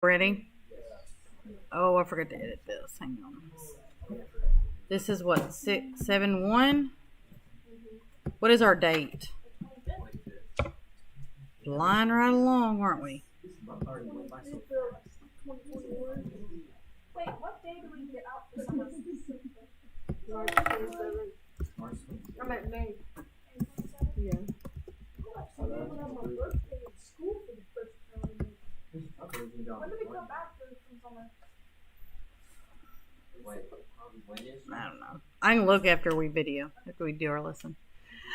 Ready? Oh, I forgot to edit this. Hang on. This is what, 6/7/1? What is our date? Flying right along, aren't we? Wait, what day do we get out for summer? March 27th. I'm at May. Yeah. I'm on my birthday in school for the first time. When do we come back from summer? I don't know. I can look after we do our lesson.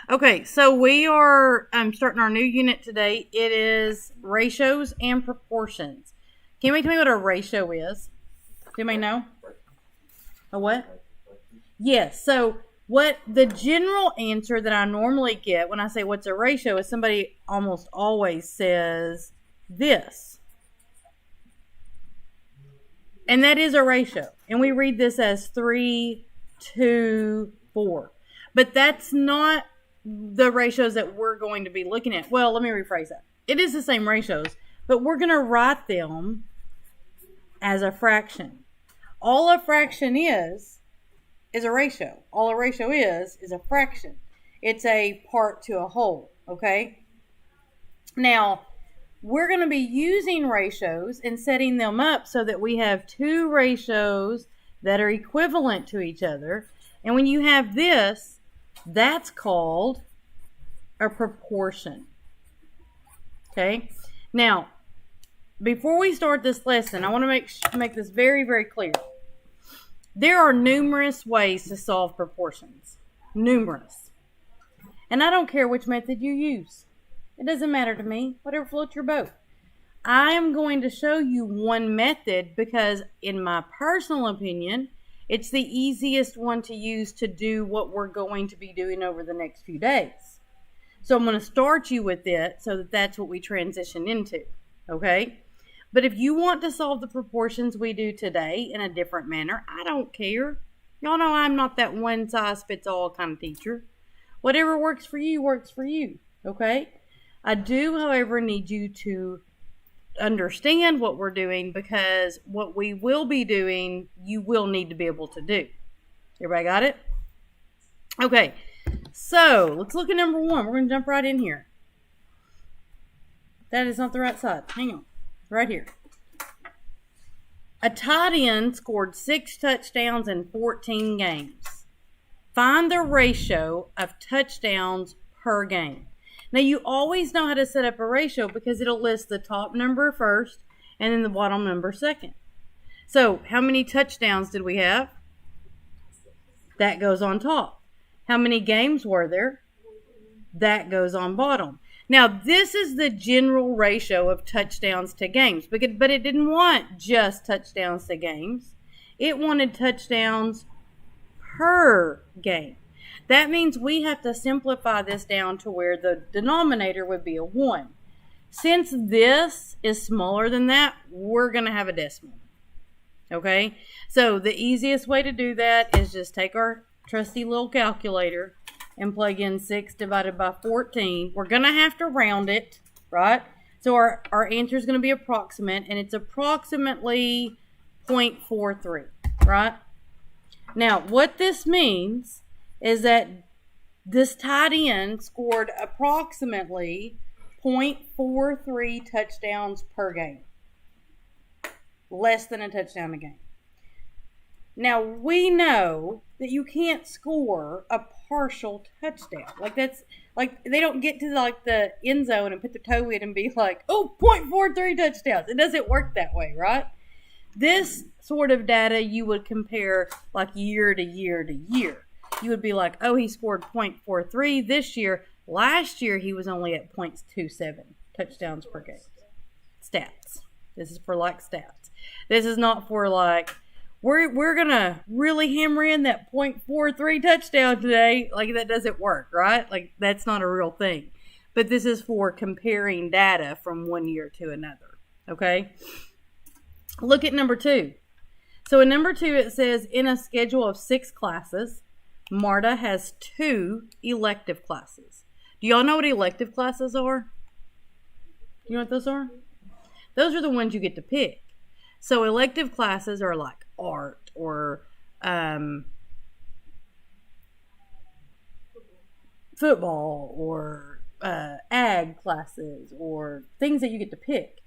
Okay, so we are starting our new unit today. It is ratios and proportions. Can you tell me what a ratio is? Do anybody know? A what? Yes. So what the general answer that I normally get when I say what's a ratio is somebody almost always says this. And that is a ratio. And we read this as 3:2:4. But that's not the ratios that we're going to be looking at. Well, let me rephrase that. It is the same ratios, but we're going to write them as a fraction. All a fraction is a ratio. All a ratio is a fraction. It's a part to a whole, okay? Now, we're going to be using ratios and setting them up so that we have two ratios that are equivalent to each other. And when you have this, that's called a proportion. Okay? Now, before we start this lesson, I want to make this very, very clear. There are numerous ways to solve proportions. Numerous. And I don't care which method you use. It doesn't matter to me. Whatever floats your boat. I am going to show you one method because, in my personal opinion, it's the easiest one to use to do what we're going to be doing over the next few days. So I'm going to start you with it so that that's what we transition into. Okay? But if you want to solve the proportions we do today in a different manner, I don't care. Y'all know I'm not that one-size-fits-all kind of teacher. Whatever works for you, works for you. Okay? I do, however, need you to understand what we're doing because what we will be doing, you will need to be able to do. Everybody got it? Okay, so let's look at number one. We're going to jump right in here. That is not the right side. Hang on. Right here. A tight end scored 6 touchdowns in 14 games. Find the ratio of touchdowns per game. Now, you always know how to set up a ratio because it'll list the top number first and then the bottom number second. So, how many touchdowns did we have? That goes on top. How many games were there? That goes on bottom. Now, this is the general ratio of touchdowns to games, but it didn't want just touchdowns to games. It wanted touchdowns per game. That means we have to simplify this down to where the denominator would be a 1. Since this is smaller than that, we're going to have a decimal. Okay? So the easiest way to do that is just take our trusty little calculator and plug in 6 divided by 14. We're going to have to round it, right? So our answer is going to be approximate, and it's approximately 0.43, right? Now, what this means is that this tight end scored approximately 0.43 touchdowns per game. Less than a touchdown a game. Now, we know that you can't score a partial touchdown. They don't get to the end zone and put their toe in and be like, oh, 0.43 touchdowns. It doesn't work that way, right? This sort of data you would compare like year to year to year. You would be like, oh, he scored 0.43 this year. Last year, he was only at 0.27 touchdowns per game. Stats. This is for stats. This is not for we're going to really hammer in that 0.43 touchdown today. That doesn't work, right? That's not a real thing. But this is for comparing data from one year to another. Okay? Look at number 2. So in number 2, it says, in a schedule of 6 classes, Marta has 2 elective classes. Do y'all know what elective classes are? Do you know what those are? Those are the ones you get to pick. So elective classes are like art or football or ag classes or things that you get to pick.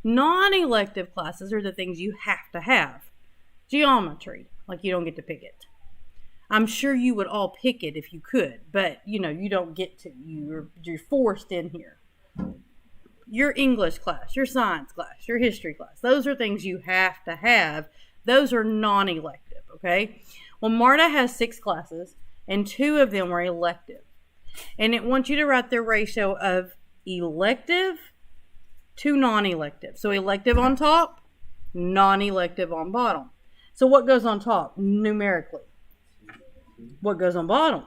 Non-elective classes are the things you have to have. Geometry, like you don't get to pick it. I'm sure you would all pick it if you could, but you don't get to. You're forced in here. Your English class, your science class, your history class, those are things you have to have. Those are non-elective, okay? Well, MARTA has 6 classes, and 2 of them are elective. And it wants you to write the ratio of elective to non-elective. So elective on top, non-elective on bottom. So what goes on top numerically? What goes on bottom?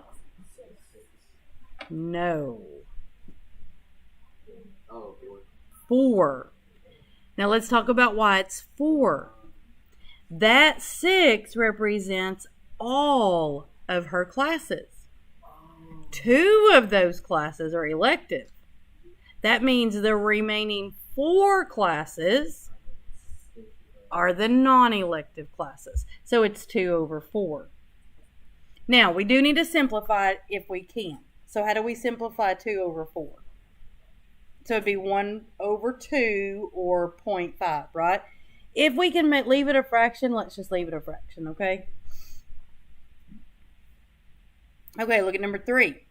No. 4. Now let's talk about why it's 4. That 6 represents all of her classes. 2 of those classes are elective. That means the remaining 4 classes are the non-elective classes. So it's 2 over 4. Now, we do need to simplify it if we can. So how do we simplify 2 over 4? So it'd be 1 over 2 or 0.5, right? If we can leave it a fraction, let's just leave it a fraction, okay? Okay, look at number 3.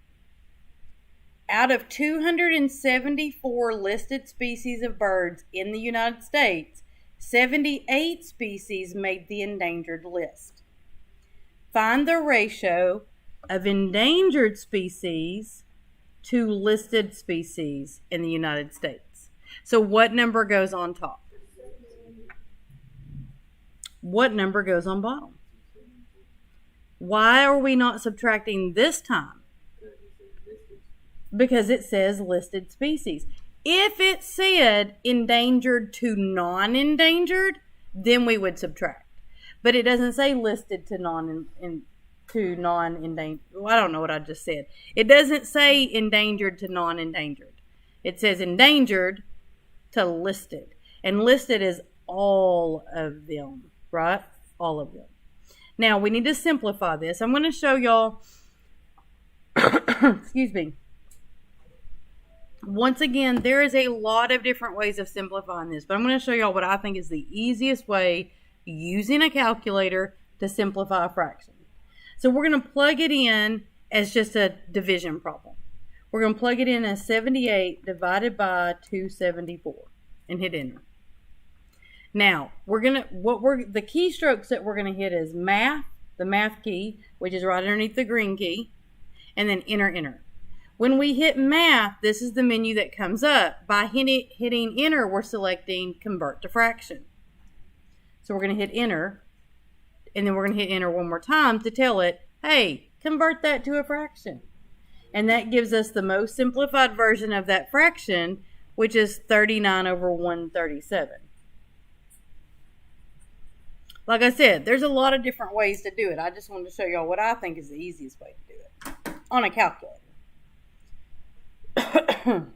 Out of 274 listed species of birds in the United States, 78 species made the endangered list. Find the ratio of endangered species to listed species in the United States. So what number goes on top? What number goes on bottom? Why are we not subtracting this time? Because it says listed species. If it said endangered to non-endangered, then we would subtract. But it doesn't say listed to non-endangered. Well, I don't know what I just said. It doesn't say endangered to non-endangered. It says endangered to listed. And listed is all of them, right? All of them. Now, we need to simplify this. I'm going to show y'all, excuse me. Once again, there is a lot of different ways of simplifying this, but I'm going to show y'all what I think is the easiest way using a calculator to simplify a fraction. So we're going to plug it in as just a division problem. We're going to plug it in as 78 divided by 274 and hit enter. Now, the keystrokes that we're going to hit is math, the math key, which is right underneath the green key, and then enter. When we hit math, this is the menu that comes up. By hitting enter, we're selecting convert to fraction. So we're going to hit enter, and then we're going to hit enter one more time to tell it, hey, convert that to a fraction. And that gives us the most simplified version of that fraction, which is 39 over 137. Like I said, there's a lot of different ways to do it. I just wanted to show y'all what I think is the easiest way to do it on a calculator. I'm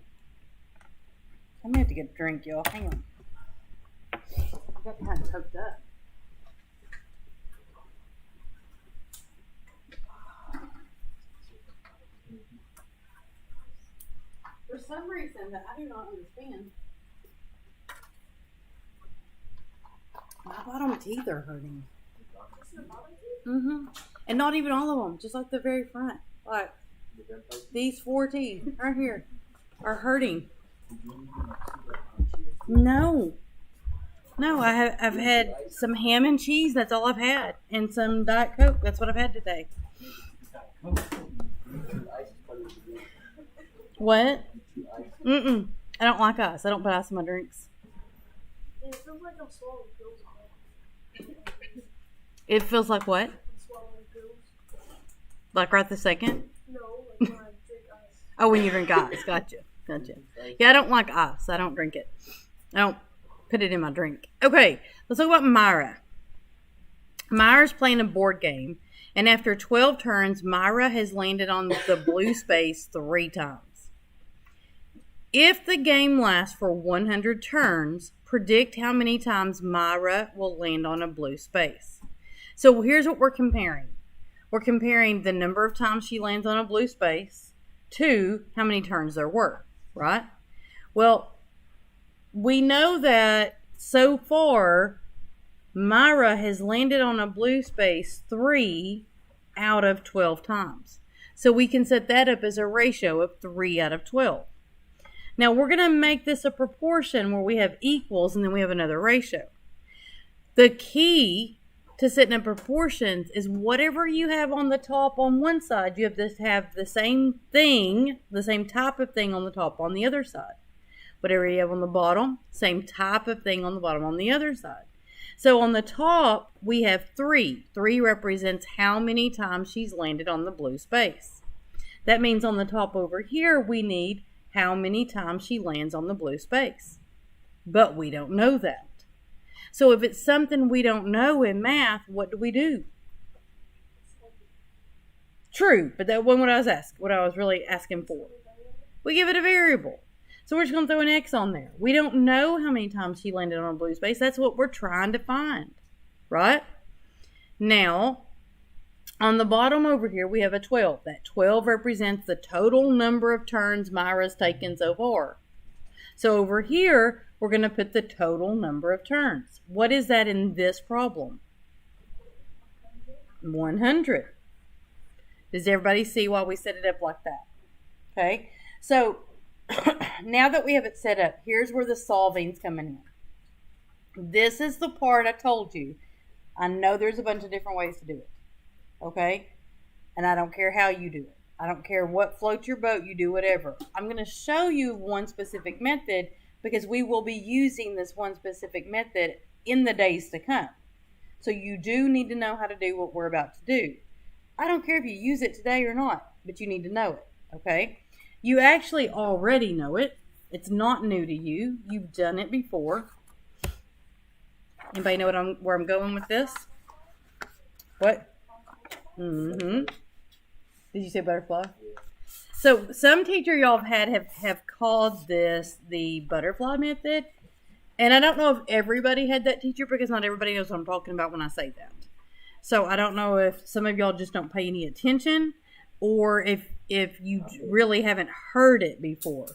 going to have to get a drink, y'all. Hang on. I got kind of choked up. For some reason that I do not understand, my bottom teeth are hurting. And not even all of them, just like the very front. Like these 4 teeth right here are hurting. No, I've had some ham and cheese. That's all I've had, and some Diet Coke. That's what I've had today. What? I don't like ice. I don't put ice in my drinks. It feels like I'm swallowing pills. It feels like what? I'm swallowing pills. Like right this second? No, like when I drink ice. Oh, when you drink ice. Gotcha. Yeah, I don't like ice. I don't drink it. I don't put it in my drink. Okay, let's talk about Myra. Myra's playing a board game, and after 12 turns, Myra has landed on the blue space 3 times. If the game lasts for 100 turns, predict how many times Myra will land on a blue space. So here's what we're comparing. We're comparing the number of times she lands on a blue space to how many turns there were, right? Well, we know that so far, Myra has landed on a blue space 3 out of 12 times. So we can set that up as a ratio of 3 out of 12. Now we're going to make this a proportion where we have equals and then we have another ratio. The key to setting up proportions is whatever you have on the top on one side, you have to have the same thing, the same type of thing on the top on the other side. Whatever you have on the bottom, same type of thing on the bottom on the other side. So on the top, we have 3. 3 represents how many times she's landed on the blue space. That means on the top over here, we need how many times she lands on the blue space. But we don't know that. So if it's something we don't know in math, what do? True, but that wasn't what I was really asking for. We give it a variable. So we're just going to throw an X on there. We don't know how many times she landed on a blue space. That's what we're trying to find, right? Now, on the bottom over here, we have a 12. That 12 represents the total number of turns Myra's taken so far. So over here, we're going to put the total number of turns. What is that in this problem? 100. Does everybody see why we set it up like that? Okay, so now that we have it set up, here's where the solving's coming in. This is the part I told you. I know there's a bunch of different ways to do it. Okay? And I don't care how you do it. I don't care what floats your boat, you do whatever. I'm going to show you one specific method because we will be using this one specific method in the days to come. So you do need to know how to do what we're about to do. I don't care if you use it today or not, but you need to know it. Okay? You actually already know it. It's not new to you. You've done it before. Anybody know where I'm going with this? What? Mm-hmm. Did you say butterfly? So some teacher y'all have called this the butterfly method. And I don't know if everybody had that teacher because not everybody knows what I'm talking about when I say that. So I don't know if some of y'all just don't pay any attention or if you really haven't heard it before.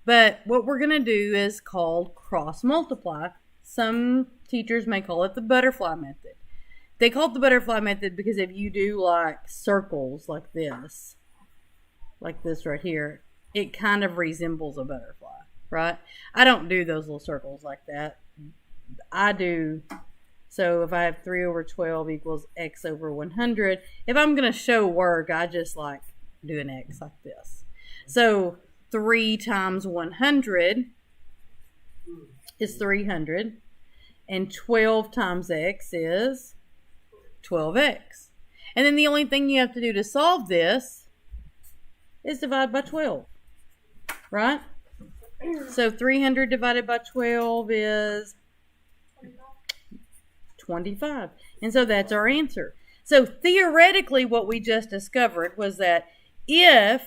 But what we're going to do is called cross multiply. Some teachers may call it the butterfly method. They call it the butterfly method because if you do like circles like this right here, it kind of resembles a butterfly, right? I don't do those little circles like that. I do. So if I have 3 over 12 equals x over 100, if I'm going to show work, I just like do an x like this. So 3 times 100 is 300. And 12 times x is 12x. And then the only thing you have to do to solve this is divide by 12. Right? So 300 divided by 12 is 25. And so that's our answer. So theoretically, what we just discovered was that if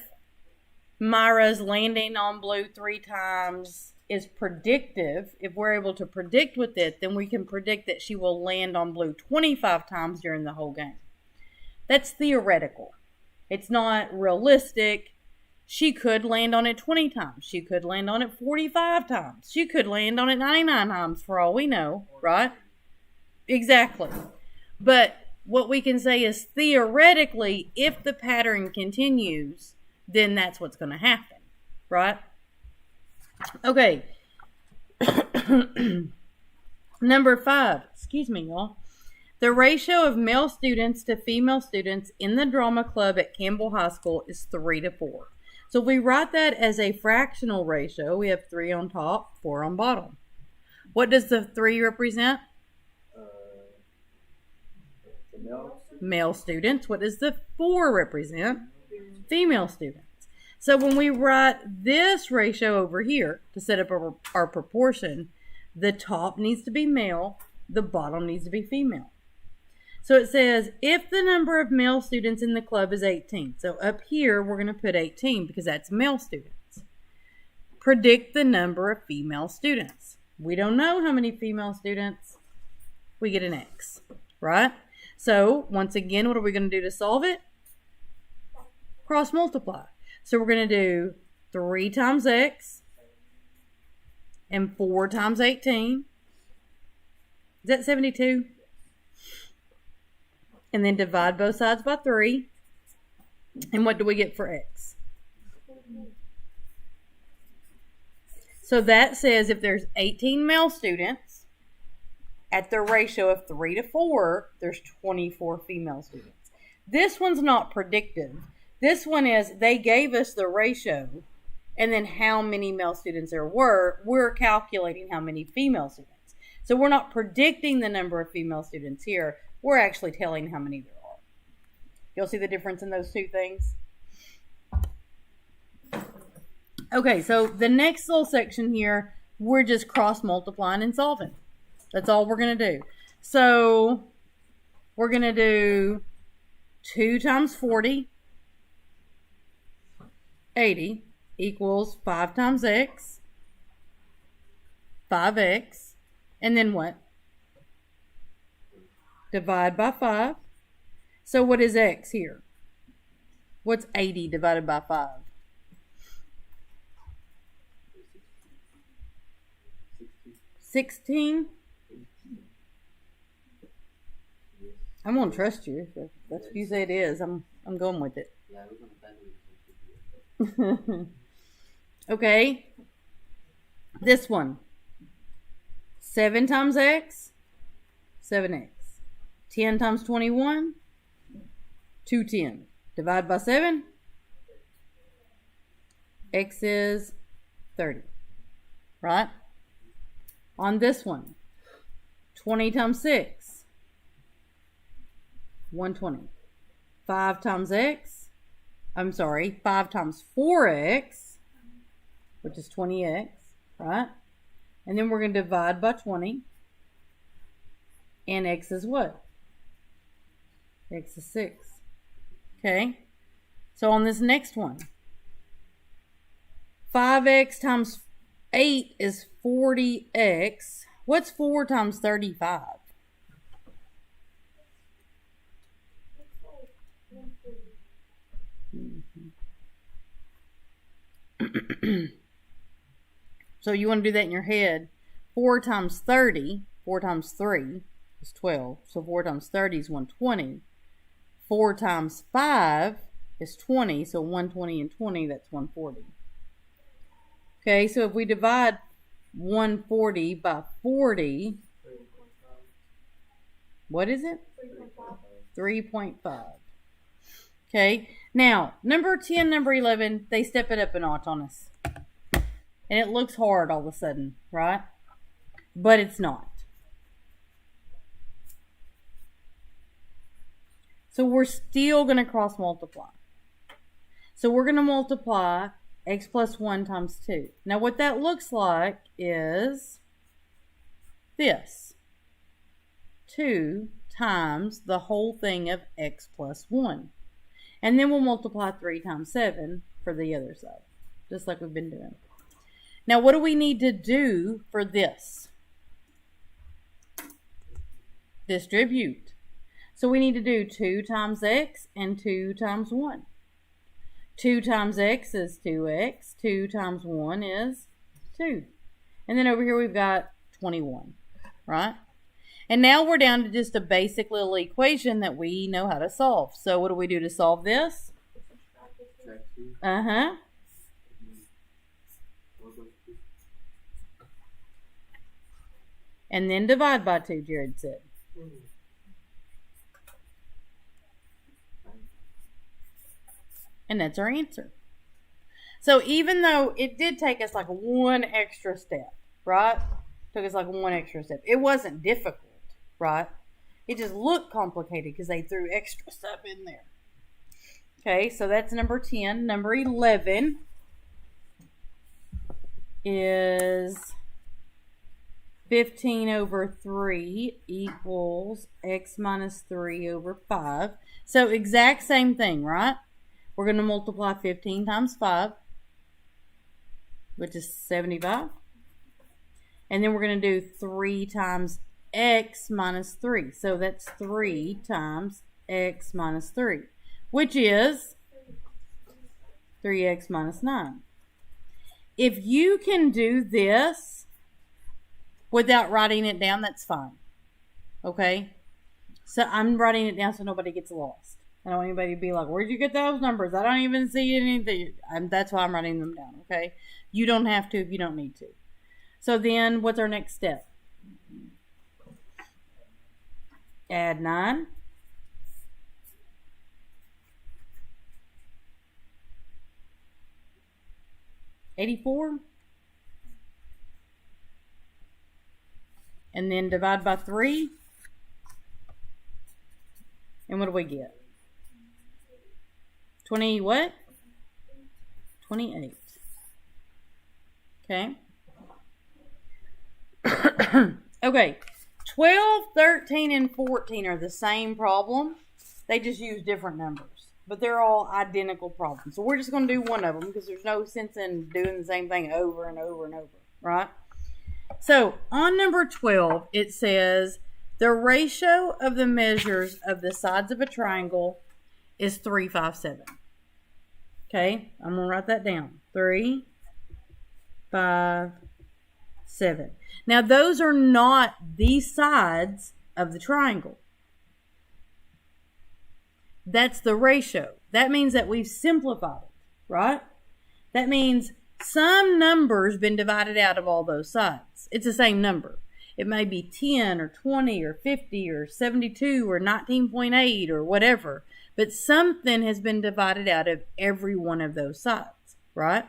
Myra's landing on blue 3 times is predictive, if we're able to predict with it, then we can predict that she will land on blue 25 times during the whole game. That's theoretical. It's not realistic. She could land on it 20 times. She could land on it 45 times. She could land on it 99 times for all we know, right? Exactly. But what we can say is theoretically, if the pattern continues, then that's what's going to happen, right? Okay. Number 5. Excuse me, y'all. The ratio of male students to female students in the drama club at Campbell High School is 3 to 4. So if we write that as a fractional ratio, we have 3 on top, 4 on bottom. What does the 3 represent? Male students. What does the 4 represent? Female students. So when we write this ratio over here to set up our proportion, the top needs to be male, the bottom needs to be female. So it says if the number of male students in the club is 18. So up here we're going to put 18 because that's male students. Predict the number of female students. We don't know how many female students. We get an X, right? So, once again, what are we going to do to solve it? Cross multiply. So, we're going to do 3 times X and 4 times 18. Is that 72? And then divide both sides by 3. And what do we get for X? So that says if there's 18 male students, at the ratio of 3 to 4, there's 24 female students. This one's not predictive. This one is they gave us the ratio and then how many male students there were. We're calculating how many female students. So we're not predicting the number of female students here. We're actually telling how many there are. You'll see the difference in those two things? Okay, so the next little section here, we're just cross multiplying and solving. That's all we're going to do. So we're going to do 2 times 40, 80, equals 5 times X, 5X, and then what? Divide by 5. So what is X here? What's 80 divided by 5? 16. I'm gonna trust you. If that's what you say it is. I'm going with it. Okay. This one. 7 times X, 7X. 10 times 21, 210. Divide by 7. X is 30. Right? On this one, 20 times 6, 120. 5 times X, 5 times 4X, which is 20X, right? And then we're going to divide by 20. And X is what? X is 6. Okay? So on this next one, 5X times 8 is 40X. What's 4 times 35? So you want to do that in your head. 4 times 30, 4 times 3 is 12. So 4 times 30 is 120. 4 times 5 is 20. So 120 and 20, that's 140. Okay, so if we divide 140 by 40, what is it? 3.5. Okay, now, number 10, number 11, they step it up a notch on us. And it looks hard all of a sudden, right? But it's not. So we're still going to cross multiply. So we're going to multiply X plus 1 times 2. Now what that looks like is this. 2 times the whole thing of X plus 1. And then we'll multiply 3 times 7 for the other side. Just like we've been doing. Now what do we need to do for this? Distribute. So we need to do 2 times X and 2 times 1. 2 times X is 2X. 2 times 1 is 2. And then over here we've got 21, right? And now we're down to just a basic little equation that we know how to solve. So what do we do to solve this? Uh-huh. And then divide by 2, Jared said. And that's our answer. So even though it did take us like one extra step, right? Took us like one extra step. It wasn't difficult, right? It just looked complicated because they threw extra stuff in there. Okay, so that's number 10. Number 11 is 15 over 3 equals X minus 3 over 5. So exact same thing, right? We're going to multiply 15 times 5. which is 75. And then we're going to do 3 times x minus 3. So that's 3 times x minus 3, which is 3x minus 9. If you can do this without writing it down, that's fine. Okay? So I'm writing it down so nobody gets lost. I don't want anybody to be like, where'd you get those numbers? I don't even see anything. That's why I'm writing them down, okay? You don't have to if you don't need to. So then, what's our next step? Add 9. $84. And then divide by 3. And what do we get? 20 what? 28. Okay. Okay. 12, 13, and 14 are the same problem. They just use different numbers. But they're all identical problems. So we're just going to do one of them because there's no sense in doing the same thing over and over and over. Right? So on number 12, it says the ratio of the measures of the sides of a triangle is 3, 5, 7. Okay, I'm going to write that down. 3, 5, 7. Now, those are not the sides of the triangle. That's the ratio. That means that we've simplified it, right? That means some number's been divided out of all those sides. It's the same number. It may be 10 or 20 or 50 or 72 or 19.8 or whatever. But something has been divided out of every one of those sides, right?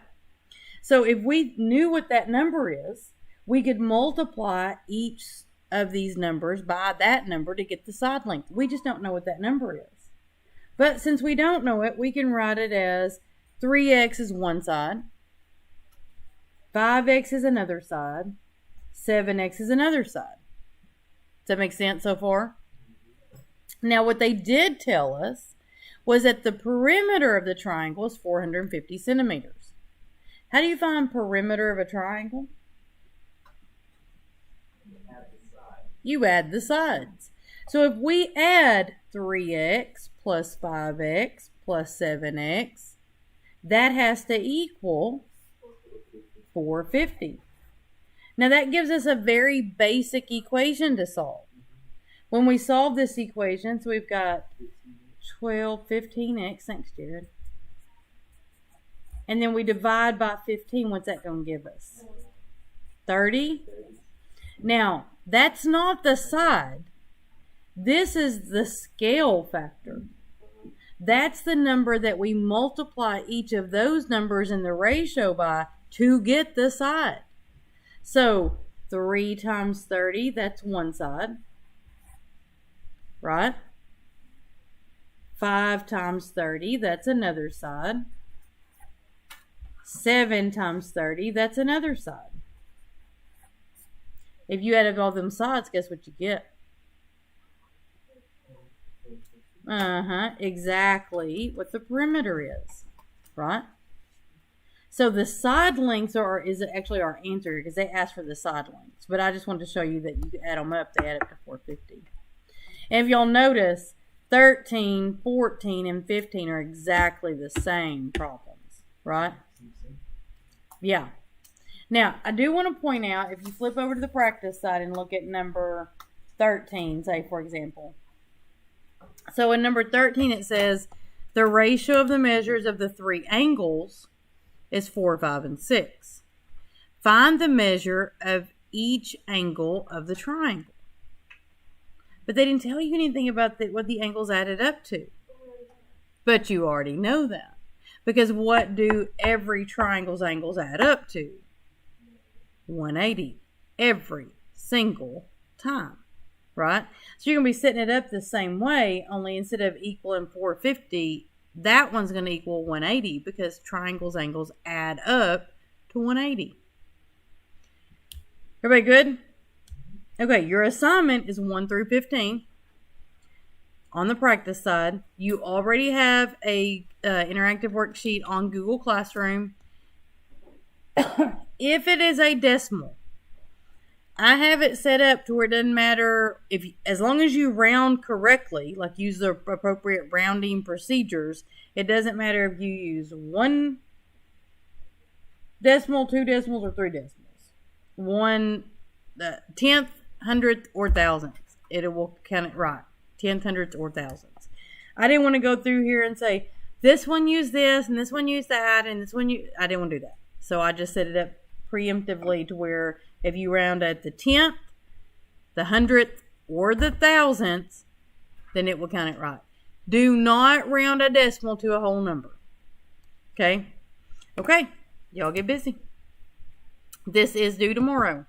So if we knew what that number is, we could multiply each of these numbers by that number to get the side length. We just don't know what that number is. But since we don't know it, we can write it as 3x is one side, 5x is another side, 7x is another side. Does that make sense so far? Now, what they did tell us was that the perimeter of the triangle is 450 centimeters. How do you find perimeter of a triangle? You add the sides. So if we add 3x plus 5x plus 7x, that has to equal 450. Now that gives us a very basic equation to solve. When we solve this equation, so we've got 15x, thanks Jared. And then we divide by 15, what's that going to give us? 30? Now, that's not the side. This is the scale factor. That's the number that we multiply each of those numbers in the ratio by to get the side. So, 3 times 30, that's one side. Right? 5 times 30, that's another side. 7 times 30, that's another side. If you add up all them sides, guess what you get? Exactly what the perimeter is. Right? So the side lengths is actually our answer because they asked for the side lengths. But I just wanted to show you that you add them up, they add up to 450. And if y'all notice, 13, 14, and 15 are exactly the same problems, right? Yeah. Now, I do want to point out, if you flip over to the practice side and look at number 13, say, for example. So in number 13, it says, the ratio of the measures of the three angles is 4, 5, and 6. Find the measure of each angle of the triangle. But they didn't tell you anything about what the angles added up to. But you already know that. Because what do every triangle's angles add up to? 180. Every single time. Right? So you're going to be setting it up the same way, only instead of equaling 450, that one's going to equal 180 because triangles' angles add up to 180. Everybody good? Okay, your assignment is 1 through 15. On the practice side, you already have a interactive worksheet on Google Classroom. If it is a decimal, I have it set up to where it doesn't matter as long as you round correctly, like use the appropriate rounding procedures. It doesn't matter if you use 1 decimal, 2 decimals, or 3 decimals. 1/10th, 100th, or 1,000th. It will count it right. 10th, 100th, or 1,000ths. I didn't want to go through here and say this one used this and this one used that and this one I didn't want to do that. So I just set it up preemptively to where if you round at the 10th, the 100th, or the 1,000th, then it will count it right. Do not round a decimal to a whole number. Okay? Okay. Y'all get busy. This is due tomorrow.